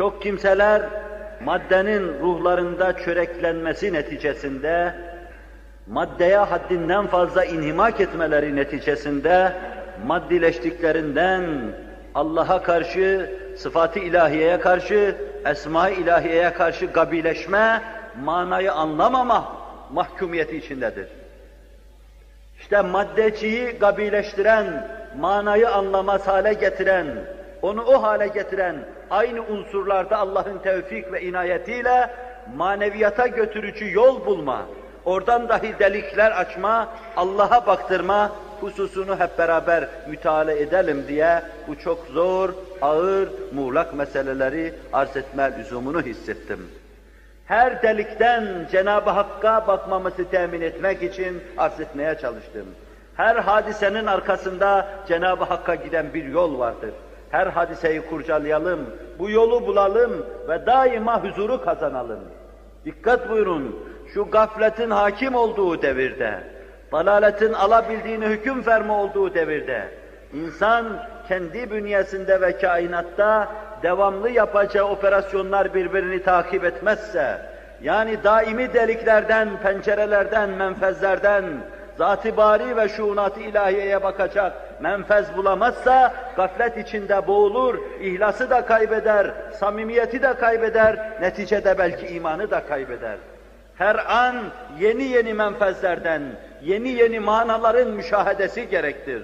Çok kimseler maddenin ruhlarında çöreklenmesi neticesinde, maddeye haddinden fazla inhimak etmeleri neticesinde, maddileştiklerinden Allah'a karşı, sıfat-ı ilahiyeye karşı, esma-i ilahiyeye karşı gabileşme, manayı anlamama mahkumiyeti içindedir. İşte maddeciyi gabileştiren, manayı anlamaz hale getiren, onu o hale getiren, aynı unsurlarda Allah'ın tevfik ve inayetiyle maneviyata götürücü yol bulma, oradan dahi delikler açma, Allah'a baktırma hususunu hep beraber müteala edelim diye bu çok zor, ağır, muğlak meseleleri arz etme lüzumunu hissettim. Her delikten Cenab-ı Hakk'a bakmamızı temin etmek için arz etmeye çalıştım. Her hadisenin arkasında Cenab-ı Hakk'a giden bir yol vardır. Her hadiseyi kurcalayalım, bu yolu bulalım ve daima huzuru kazanalım. Dikkat buyurun, şu gafletin hakim olduğu devirde, dalaletin alabildiğini hüküm fermi olduğu devirde, insan kendi bünyesinde ve kainatta devamlı yapacağı operasyonlar birbirini takip etmezse, yani daimi deliklerden, pencerelerden, menfezlerden, zat-ı bari ve şuunat-ı ilahiyeye bakacak menfez bulamazsa, gaflet içinde boğulur, ihlası da kaybeder, samimiyeti de kaybeder, neticede belki imanı da kaybeder. Her an yeni yeni menfezlerden, yeni yeni manaların müşahedesi gerektir.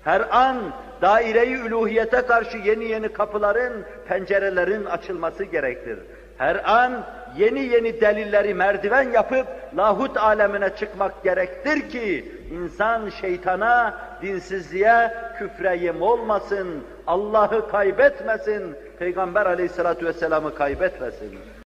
Her an daire-i üluhiyete karşı yeni yeni kapıların, pencerelerin açılması gerektir. Her an yeni yeni delilleri merdiven yapıp lahut alemine çıkmak gerektir ki insan şeytana, dinsizliğe, küfre yem olmasın, Allah'ı kaybetmesin, Peygamber aleyhissalatu vesselam'ı kaybetmesin.